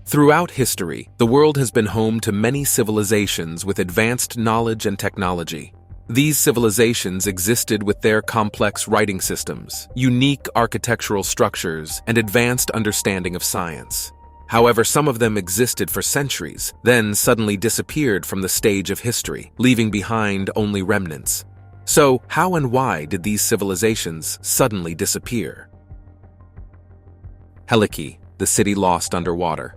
Throughout history, the world has been home to many civilizations with advanced knowledge and technology. These civilizations existed with their complex writing systems, unique architectural structures, and advanced understanding of science. However, some of them existed for centuries, then suddenly disappeared from the stage of history, leaving behind only remnants. So, how and why did these civilizations suddenly disappear? Helike, the city lost underwater.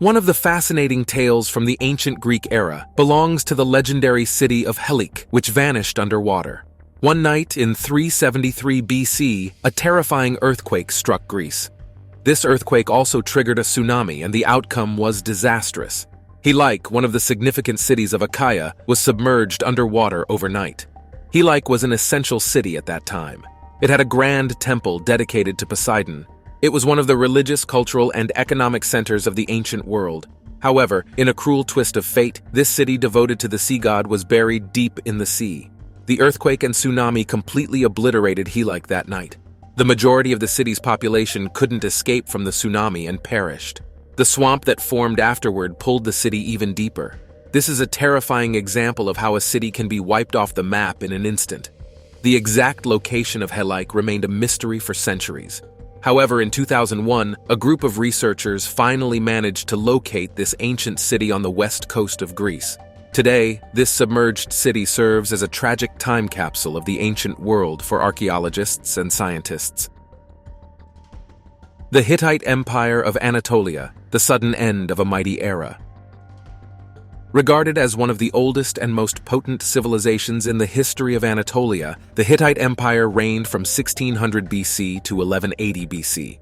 One of the fascinating tales from the ancient Greek era belongs to the legendary city of Helike, which vanished underwater. One night in 373 BC, a terrifying earthquake struck Greece. This earthquake also triggered a tsunami, and the outcome was disastrous. Helike, one of the significant cities of Achaia, was submerged underwater overnight. Helike was an essential city at that time. It had a grand temple dedicated to Poseidon. It was one of the religious, cultural, and economic centers of the ancient world. However, in a cruel twist of fate, this city devoted to the sea god was buried deep in the sea. The earthquake and tsunami completely obliterated Helike that night. The majority of the city's population couldn't escape from the tsunami and perished. The swamp that formed afterward pulled the city even deeper. This is a terrifying example of how a city can be wiped off the map in an instant. The exact location of Helike remained a mystery for centuries. However, in 2001, a group of researchers finally managed to locate this ancient city on the west coast of Greece. Today, this submerged city serves as a tragic time capsule of the ancient world for archaeologists and scientists. The Hittite Empire of Anatolia, the sudden end of a mighty era. Regarded as one of the oldest and most potent civilizations in the history of Anatolia, the Hittite Empire reigned from 1600 BC to 1180 BC.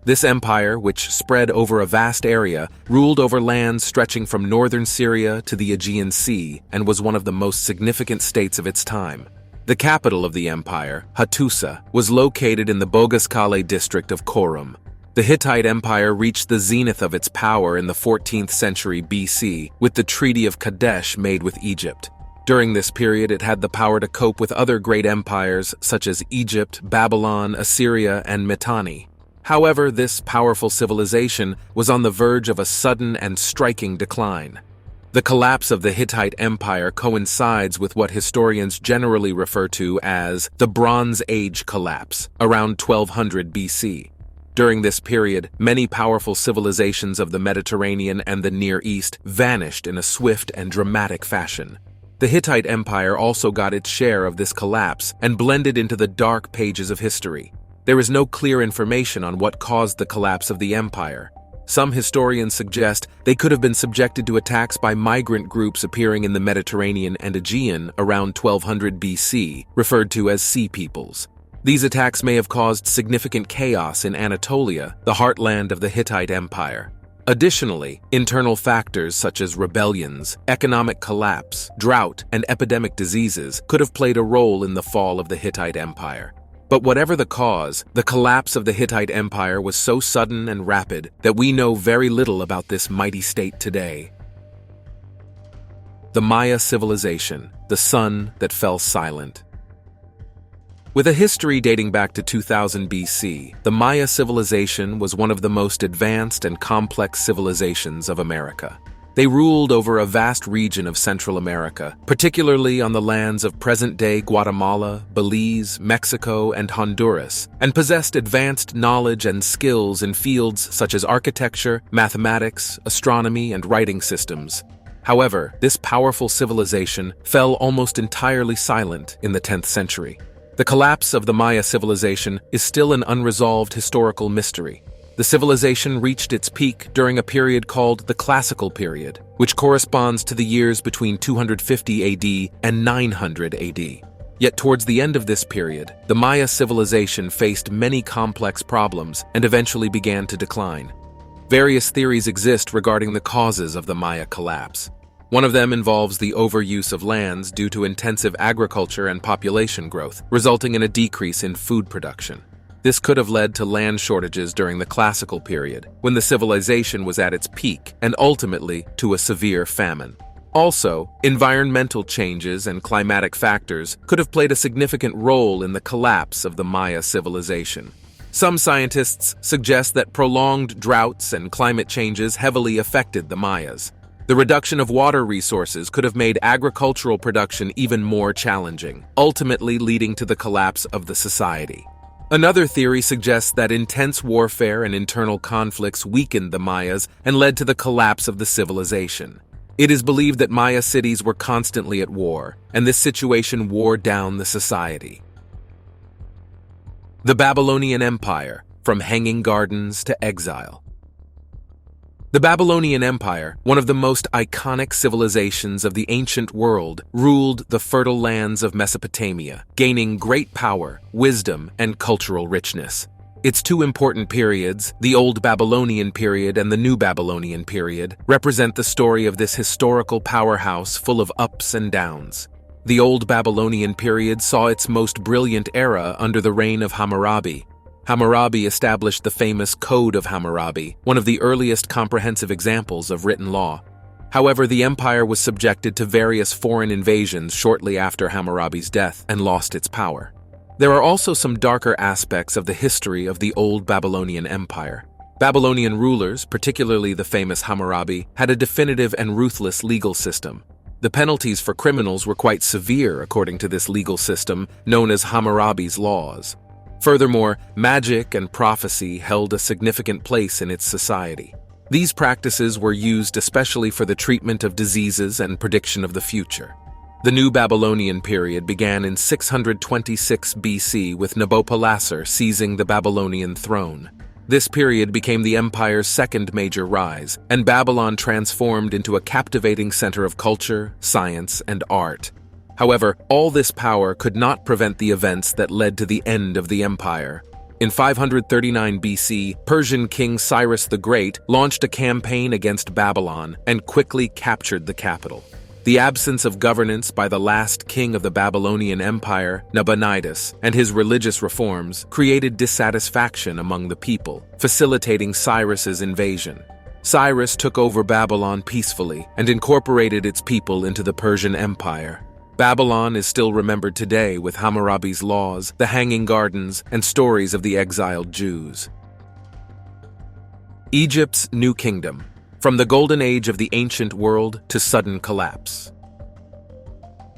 This empire, which spread over a vast area, ruled over lands stretching from northern Syria to the Aegean Sea and was one of the most significant states of its time. The capital of the empire, Hattusa, was located in the Bogaskale district of Korum. The Hittite Empire reached the zenith of its power in the 14th century BC with the Treaty of Kadesh made with Egypt. During this period, it had the power to cope with other great empires such as Egypt, Babylon, Assyria, and Mitanni. However, this powerful civilization was on the verge of a sudden and striking decline. The collapse of the Hittite Empire coincides with what historians generally refer to as the Bronze Age collapse, around 1200 BC. During this period, many powerful civilizations of the Mediterranean and the Near East vanished in a swift and dramatic fashion. The Hittite Empire also got its share of this collapse and blended into the dark pages of history. There is no clear information on what caused the collapse of the empire. Some historians suggest they could have been subjected to attacks by migrant groups appearing in the Mediterranean and Aegean around 1200 BC, referred to as Sea Peoples. These attacks may have caused significant chaos in Anatolia, the heartland of the Hittite Empire. Additionally, internal factors such as rebellions, economic collapse, drought, and epidemic diseases could have played a role in the fall of the Hittite Empire. But whatever the cause, the collapse of the Hittite Empire was so sudden and rapid that we know very little about this mighty state today. The Maya Civilization, the sun that fell silent. With a history dating back to 2000 BC, the Maya civilization was one of the most advanced and complex civilizations of America. They ruled over a vast region of Central America, particularly on the lands of present-day Guatemala, Belize, Mexico, and Honduras, and possessed advanced knowledge and skills in fields such as architecture, mathematics, astronomy, and writing systems. However, this powerful civilization fell almost entirely silent in the 10th century. The collapse of the Maya civilization is still an unresolved historical mystery. The civilization reached its peak during a period called the Classical Period, which corresponds to the years between 250 AD and 900 AD. Yet towards the end of this period, the Maya civilization faced many complex problems and eventually began to decline. Various theories exist regarding the causes of the Maya collapse. One of them involves the overuse of lands due to intensive agriculture and population growth, resulting in a decrease in food production. This could have led to land shortages during the Classical period, when the civilization was at its peak, and ultimately to a severe famine. Also, environmental changes and climatic factors could have played a significant role in the collapse of the Maya civilization. Some scientists suggest that prolonged droughts and climate changes heavily affected the Mayas. The reduction of water resources could have made agricultural production even more challenging, ultimately leading to the collapse of the society. Another theory suggests that intense warfare and internal conflicts weakened the Mayas and led to the collapse of the civilization. It is believed that Maya cities were constantly at war, and this situation wore down the society. The Babylonian Empire, from hanging gardens to exile. The Babylonian Empire, one of the most iconic civilizations of the ancient world, ruled the fertile lands of Mesopotamia, gaining great power, wisdom, and cultural richness. Its two important periods, the Old Babylonian period and the New Babylonian period, represent the story of this historical powerhouse full of ups and downs. The Old Babylonian period saw its most brilliant era under the reign of Hammurabi. Hammurabi established the famous Code of Hammurabi, one of the earliest comprehensive examples of written law. However, the empire was subjected to various foreign invasions shortly after Hammurabi's death and lost its power. There are also some darker aspects of the history of the Old Babylonian Empire. Babylonian rulers, particularly the famous Hammurabi, had a definitive and ruthless legal system. The penalties for criminals were quite severe according to this legal system, known as Hammurabi's laws. Furthermore, magic and prophecy held a significant place in its society. These practices were used especially for the treatment of diseases and prediction of the future. The New Babylonian period began in 626 BC with Nabopolassar seizing the Babylonian throne. This period became the empire's second major rise, and Babylon transformed into a captivating center of culture, science, and art. However, all this power could not prevent the events that led to the end of the empire. In 539 BC, Persian king Cyrus the Great launched a campaign against Babylon and quickly captured the capital. The absence of governance by the last king of the Babylonian Empire, Nabonidus, and his religious reforms created dissatisfaction among the people, facilitating Cyrus's invasion. Cyrus took over Babylon peacefully and incorporated its people into the Persian Empire. Babylon is still remembered today with Hammurabi's laws, the Hanging Gardens, and stories of the exiled Jews. Egypt's New Kingdom, from the golden age of the ancient world to sudden collapse.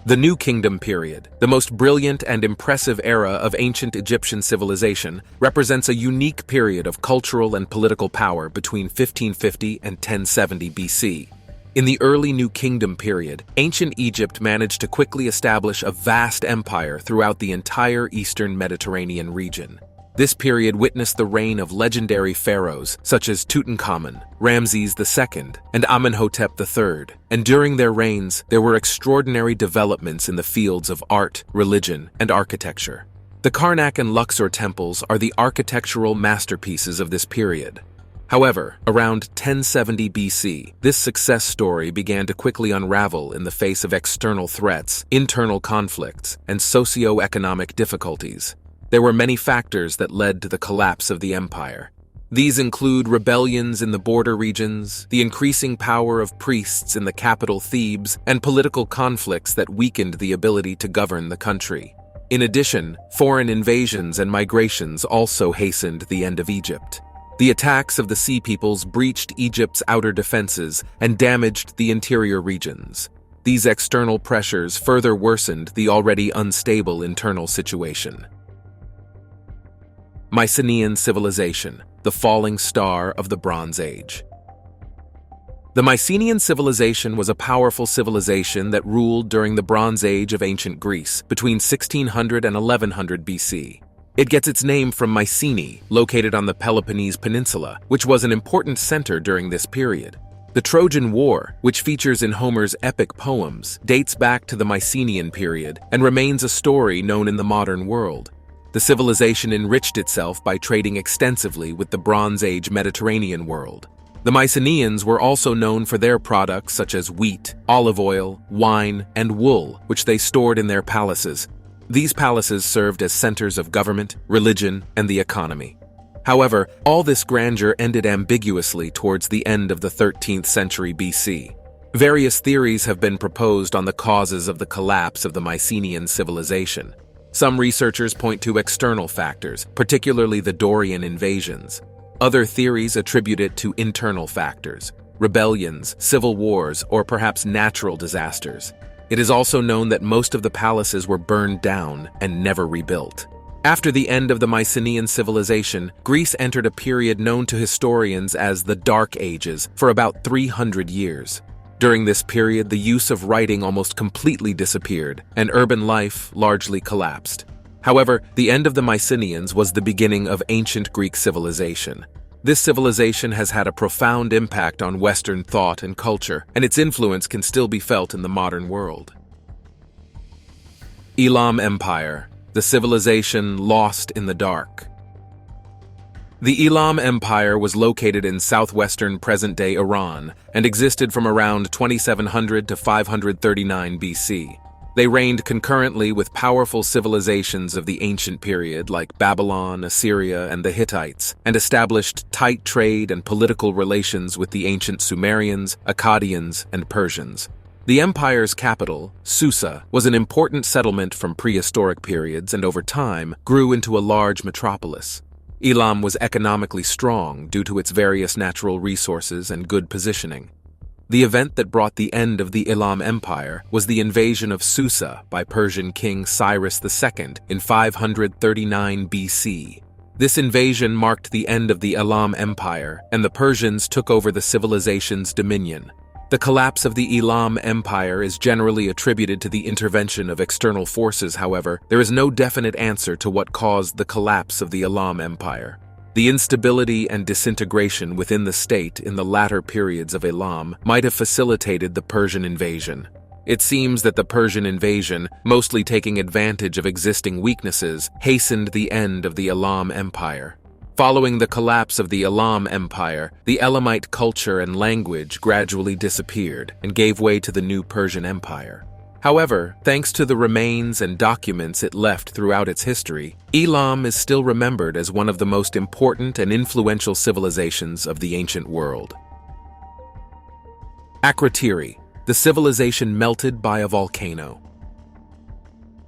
The New Kingdom period, the most brilliant and impressive era of ancient Egyptian civilization, represents a unique period of cultural and political power between 1550 and 1070 BC. In the early New Kingdom period, ancient Egypt managed to quickly establish a vast empire throughout the entire eastern Mediterranean region. This period witnessed the reign of legendary pharaohs such as Tutankhamun, Ramses II, and Amenhotep III, and during their reigns, there were extraordinary developments in the fields of art, religion, and architecture. The Karnak and Luxor temples are the architectural masterpieces of this period. However, around 1070 BC, this success story began to quickly unravel in the face of external threats, internal conflicts, and socio-economic difficulties. There were many factors that led to the collapse of the empire. These include rebellions in the border regions, the increasing power of priests in the capital Thebes, and political conflicts that weakened the ability to govern the country. In addition, foreign invasions and migrations also hastened the end of Egypt. The attacks of the Sea Peoples breached Egypt's outer defenses and damaged the interior regions. These external pressures further worsened the already unstable internal situation. Mycenaean Civilization, the falling star of the Bronze Age. The Mycenaean Civilization was a powerful civilization that ruled during the Bronze Age of ancient Greece, between 1600 and 1100 BC. It gets its name from Mycenae, located on the Peloponnese Peninsula, which was an important center during this period. The Trojan War, which features in Homer's epic poems, dates back to the Mycenaean period and remains a story known in the modern world. The civilization enriched itself by trading extensively with the Bronze Age Mediterranean world. The Mycenaeans were also known for their products such as wheat, olive oil, wine, and wool, which they stored in their palaces. These palaces served as centers of government, religion, and the economy. However, all this grandeur ended ambiguously towards the end of the 13th century BC. Various theories have been proposed on the causes of the collapse of the Mycenaean civilization. Some researchers point to external factors, particularly the Dorian invasions. Other theories attribute it to internal factors, rebellions, civil wars, or perhaps natural disasters. It is also known that most of the palaces were burned down and never rebuilt. After the end of the Mycenaean Civilization, Greece entered a period known to historians as the Dark Ages for about 300 years. During this period, the use of writing almost completely disappeared, and urban life largely collapsed. However, the end of the Mycenaeans was the beginning of ancient Greek civilization. This civilization has had a profound impact on Western thought and culture, and its influence can still be felt in the modern world. Elam Empire, the civilization lost in the dark. The Elam Empire was located in southwestern present-day Iran and existed from around 2700 to 539 BC. They reigned concurrently with powerful civilizations of the ancient period like Babylon, Assyria, and the Hittites, and established tight trade and political relations with the ancient Sumerians, Akkadians, and Persians. The empire's capital, Susa, was an important settlement from prehistoric periods and over time grew into a large metropolis. Elam was economically strong due to its various natural resources and good positioning. The event that brought the end of the Elam Empire was the invasion of Susa by Persian king Cyrus II in 539 BC. This invasion marked the end of the Elam Empire, and the Persians took over the civilization's dominion. The collapse of the Elam Empire is generally attributed to the intervention of external forces. However, there is no definite answer to what caused the collapse of the Elam Empire. The instability and disintegration within the state in the latter periods of Elam might have facilitated the Persian invasion. It seems that the Persian invasion, mostly taking advantage of existing weaknesses, hastened the end of the Elam Empire. Following the collapse of the Elam Empire, the Elamite culture and language gradually disappeared and gave way to the new Persian Empire. However, thanks to the remains and documents it left throughout its history, Elam is still remembered as one of the most important and influential civilizations of the ancient world. Akrotiri, the civilization melted by a volcano.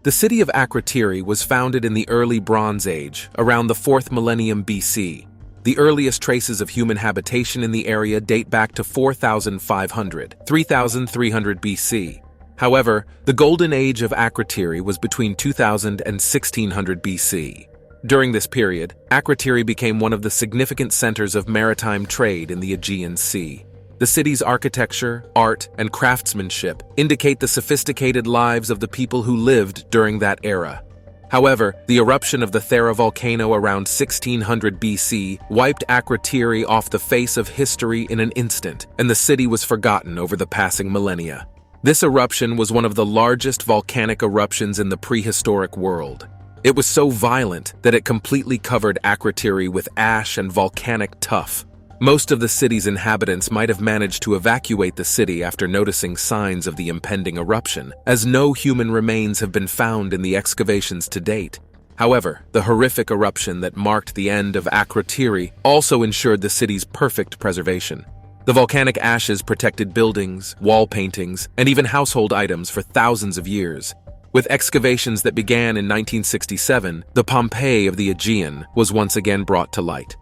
The city of Akrotiri was founded in the early Bronze Age, around the 4th millennium BC. The earliest traces of human habitation in the area date back to 4500, 3300 BC. However, the golden age of Akrotiri was between 2000 and 1600 BC. During this period, Akrotiri became one of the significant centers of maritime trade in the Aegean Sea. The city's architecture, art, and craftsmanship indicate the sophisticated lives of the people who lived during that era. However, the eruption of the Thera volcano around 1600 BC wiped Akrotiri off the face of history in an instant, and the city was forgotten over the passing millennia. This eruption was one of the largest volcanic eruptions in the prehistoric world. It was so violent that it completely covered Akrotiri with ash and volcanic tuff. Most of the city's inhabitants might have managed to evacuate the city after noticing signs of the impending eruption, as no human remains have been found in the excavations to date. However, the horrific eruption that marked the end of Akrotiri also ensured the city's perfect preservation. The volcanic ashes protected buildings, wall paintings, and even household items for thousands of years. With excavations that began in 1967, the Pompeii of the Aegean was once again brought to light.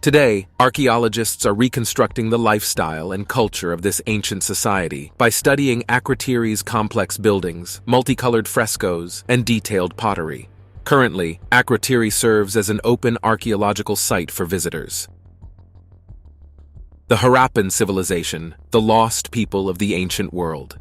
Today, archaeologists are reconstructing the lifestyle and culture of this ancient society by studying Akrotiri's complex buildings, multicolored frescoes, and detailed pottery. Currently, Akrotiri serves as an open archaeological site for visitors. The Harappan Civilization, the lost people of the ancient world.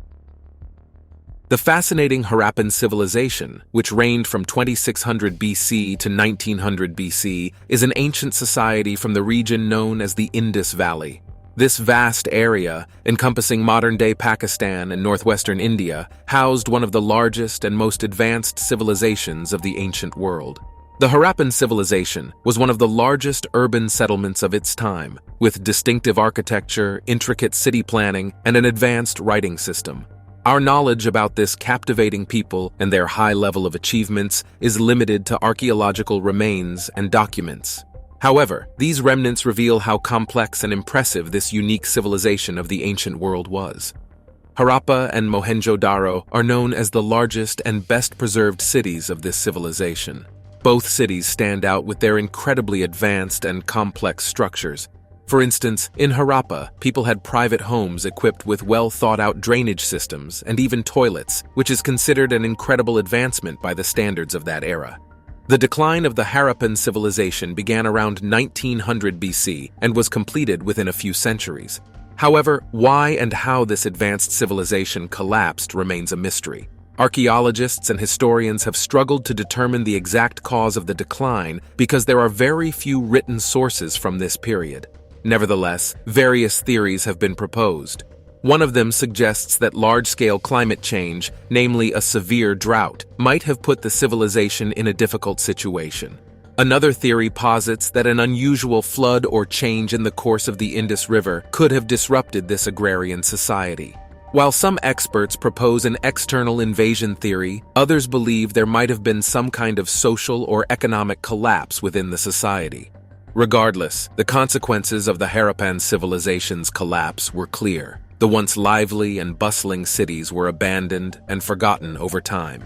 The fascinating Harappan Civilization, which reigned from 2600 BC to 1900 BC, is an ancient society from the region known as the Indus Valley. This vast area, encompassing modern-day Pakistan and northwestern India, housed one of the largest and most advanced civilizations of the ancient world. The Harappan Civilization was one of the largest urban settlements of its time, with distinctive architecture, intricate city planning, and an advanced writing system. Our knowledge about this captivating people and their high level of achievements is limited to archaeological remains and documents. However, these remnants reveal how complex and impressive this unique civilization of the ancient world was. Harappa and Mohenjo-daro are known as the largest and best-preserved cities of this civilization. Both cities stand out with their incredibly advanced and complex structures. For instance, in Harappa, people had private homes equipped with well-thought-out drainage systems and even toilets, which is considered an incredible advancement by the standards of that era. The decline of the Harappan Civilization began around 1900 BC and was completed within a few centuries. However, why and how this advanced civilization collapsed remains a mystery. Archaeologists and historians have struggled to determine the exact cause of the decline because there are very few written sources from this period. Nevertheless, various theories have been proposed. One of them suggests that large-scale climate change, namely a severe drought, might have put the civilization in a difficult situation. Another theory posits that an unusual flood or change in the course of the Indus River could have disrupted this agrarian society. While some experts propose an external invasion theory, others believe there might have been some kind of social or economic collapse within the society. Regardless, the consequences of the Harappan civilization's collapse were clear. The once lively and bustling cities were abandoned and forgotten over time.